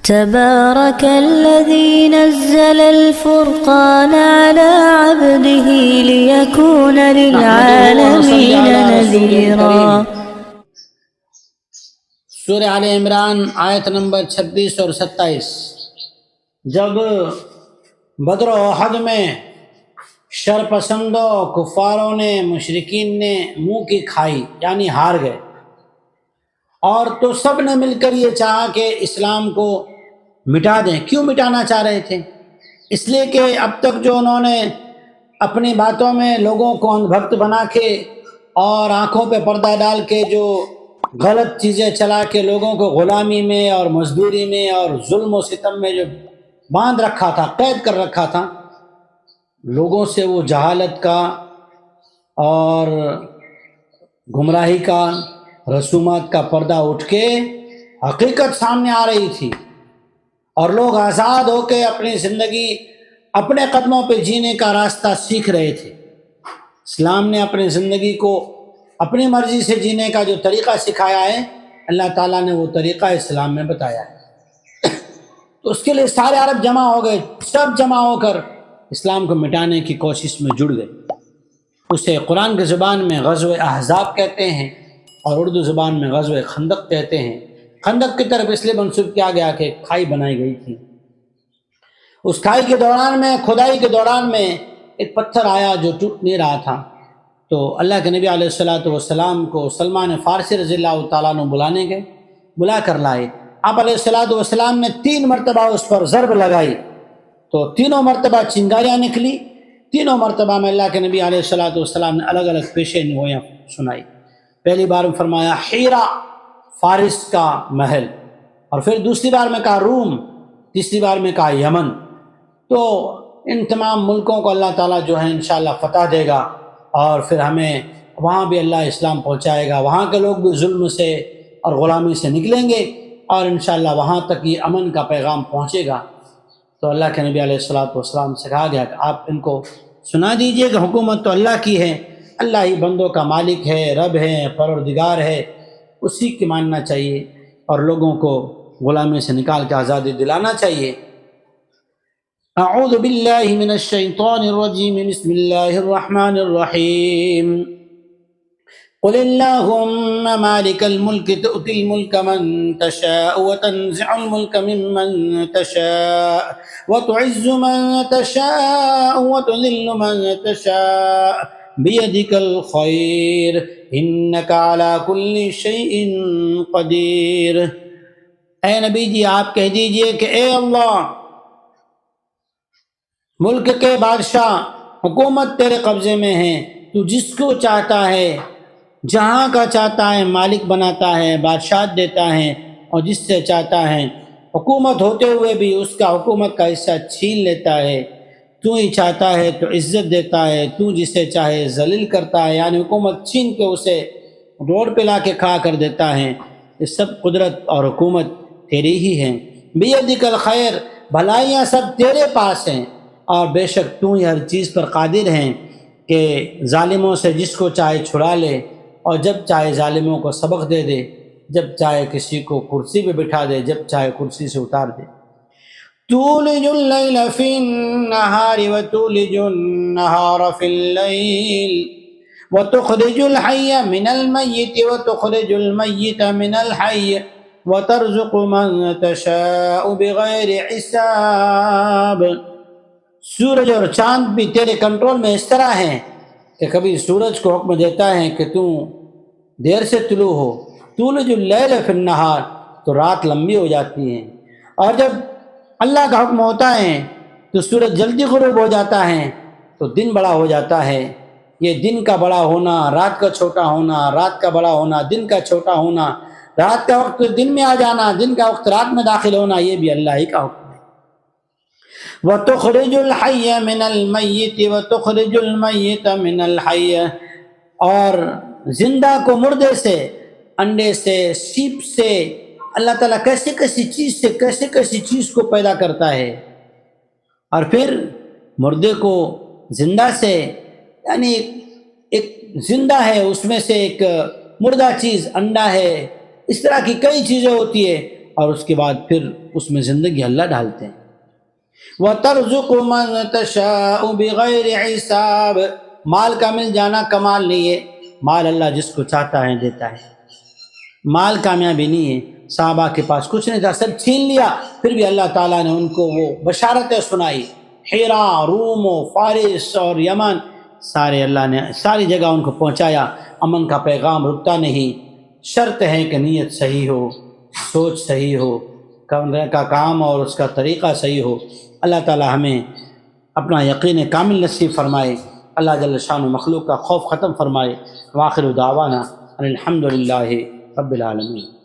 تبارك الذي نزل الفرقان على عبده ليكون للعالمين نذيرا۔ سورہ آل عمران آیت نمبر 26 اور 27۔ جب بدر و احد میں شرپسندوں کفاروں نے مشرکین نے منہ کی کھائی یعنی ہار گئے، اور تو سب نے مل کر یہ چاہا کہ اسلام کو مٹا دیں۔ کیوں مٹانا چاہ رہے تھے؟ اس لیے کہ اب تک جو انہوں نے اپنی باتوں میں لوگوں کو اندھ بھکت بنا کے اور آنکھوں پہ پردہ ڈال کے جو غلط چیزیں چلا کے لوگوں کو غلامی میں اور مزدوری میں اور ظلم و ستم میں جو باندھ رکھا تھا، قید کر رکھا تھا، لوگوں سے وہ جہالت کا اور گمراہی کا، رسومات کا پردہ اٹھ کے حقیقت سامنے آ رہی تھی، اور لوگ آزاد ہو کے اپنی زندگی اپنے قدموں پہ جینے کا راستہ سیکھ رہے تھے۔ اسلام نے اپنی زندگی کو اپنی مرضی سے جینے کا جو طریقہ سکھایا ہے، اللہ تعالیٰ نے وہ طریقہ اسلام میں بتایا ہے۔ تو اس کے لیے سارے عرب جمع ہو گئے، سب جمع ہو کر اسلام کو مٹانے کی کوشش میں جڑ گئے۔ اسے قرآن کی زبان میں غزوہ احزاب کہتے ہیں اور اردو زبان میں غزوہ خندق کہتے ہیں۔ خندق کی طرف اس لیے منسوب کیا گیا کہ کھائی بنائی گئی تھی۔ اس کھائی کے دوران میں، کھدائی کے دوران میں ایک پتھر آیا جو ٹوٹ نہیں رہا تھا، تو اللہ کے نبی علیہ السلام کو سلمان فارسی رضی اللہ تعالیٰ عنہ بلانے گئے، بلا کر لائے۔ آپ علیہ السلام نے 3 مرتبہ اس پر ضرب لگائی تو تینوں مرتبہ چنگاریاں نکلی۔ تینوں مرتبہ میں اللہ کے نبی علیہ السلام نے الگ الگ پیشے نگویاں سنائی۔ پہلی بار میں فرمایا حیرہ فارس کا محل، اور پھر دوسری بار میں کہا روم، تیسری بار میں کہا یمن۔ تو ان تمام ملکوں کو اللہ تعالیٰ جو ہے انشاءاللہ فتح دے گا، اور پھر ہمیں وہاں بھی اللہ اسلام پہنچائے گا، وہاں کے لوگ بھی ظلم سے اور غلامی سے نکلیں گے، اور انشاءاللہ وہاں تک یہ امن کا پیغام پہنچے گا۔ تو اللہ کے نبی علیہ السلام سے کہا گیا کہ آپ ان کو سنا دیجئے کہ حکومت تو اللہ کی ہے، اللہ ہی بندوں کا مالک ہے، رب ہے، پروردگار ہے، اسی کی ماننا چاہیے اور لوگوں کو غلامی سے نکال کے آزادی دلانا چاہیے۔ اعوذ باللہ من الشیطان الرجیم، بسم اللہ الرحمن الرحیم۔ قل اللہم مالک الملک تؤتی الملک من تشاء وتنزع الملک ممن تشاء وتعز من تشاء وتذل من تشاء بیدک الخیر انک علی کل شیء قدیر۔ اے نبی جی آپ کہہ دیجئے کہ اے اللہ، ملک کے بادشاہ، حکومت تیرے قبضے میں ہے، تو جس کو چاہتا ہے جہاں کا چاہتا ہے مالک بناتا ہے، بادشاہت دیتا ہے، اور جس سے چاہتا ہے حکومت ہوتے ہوئے بھی اس کا حکومت کا حصہ چھین لیتا ہے۔ تو ہی چاہتا ہے تو عزت دیتا ہے، تو جسے چاہے ذلیل کرتا ہے، یعنی حکومت چھین کے اسے روڈ پہ لا کے کھڑا کر دیتا ہے۔ یہ سب قدرت اور حکومت تیری ہی ہے۔ بیدک الخیر، بھلائیاں سب تیرے پاس ہیں، اور بے شک تو ہی ہر چیز پر قادر ہیں کہ ظالموں سے جس کو چاہے چھڑا لے، اور جب چاہے ظالموں کو سبق دے دے، جب چاہے کسی کو کرسی پہ بٹھا دے، جب چاہے کرسی سے اتار دے۔ تولج اللیل فی النہار وتولج النہار فی اللیل وتخرج الحی من المیت وتخرج المیت من الحی وترزق من تشاء بغیر حساب۔ سورج اور چاند بھی تیرے کنٹرول میں اس طرح ہیں کہ کبھی سورج کو حکم دیتا ہے کہ تو دیر سے طلوع ہو، تولج اللیل فی النہار، تو رات لمبی ہو جاتی ہے، اور جب اللہ کا حکم ہوتا ہے تو سورج جلدی غروب ہو جاتا ہے تو دن بڑا ہو جاتا ہے۔ یہ دن کا بڑا ہونا، رات کا چھوٹا ہونا، رات کا بڑا ہونا، دن کا چھوٹا ہونا، رات کا وقت دن میں آ جانا، دن کا وقت رات میں داخل ہونا، یہ بھی اللہ ہی کا حکم ہے۔ وَتُخْرِجُ الْحَيَّ مِنَ الْمَيِّتِ وَتُخْرِجُ الْمَيِّتَ مِنَ الْحَيِّ، اور زندہ کو مردے سے، انڈے سے، سیپ سے، اللہ تعالیٰ کیسی کیسی چیز کو پیدا کرتا ہے، اور پھر مردے کو زندہ سے، یعنی ایک زندہ ہے اس میں سے ایک مردہ چیز انڈا ہے، اس طرح کی کئی چیزیں ہوتی ہے، اور اس کے بعد پھر اس میں زندگی اللہ ڈالتے ہیں۔ وَتَرْزُقُ مَن تَشَاءُ بِغَيْرِ حِسَاب، مال کا مل جانا کمال نہیں ہے، مال اللہ جس کو چاہتا ہے دیتا ہے، مال کامیابی نہیں ہے۔ صحابہ کے پاس کچھ نہیں تھا، سب چھین لیا، پھر بھی اللہ تعالیٰ نے ان کو وہ بشارتیں سنائی، ہیرا، روم و فارس اور یمن، سارے اللہ نے ساری جگہ ان کو پہنچایا۔ امن کا پیغام رکتا نہیں، شرط ہے کہ نیت صحیح ہو، سوچ صحیح ہو، کرنے کا کام اور اس کا طریقہ صحیح ہو۔ اللہ تعالیٰ ہمیں اپنا یقین کامل نصیب فرمائے، اللہ جل شان مخلوق کا خوف ختم فرمائے۔ وآخر دعوانا ان الحمد للہ رب العالمین۔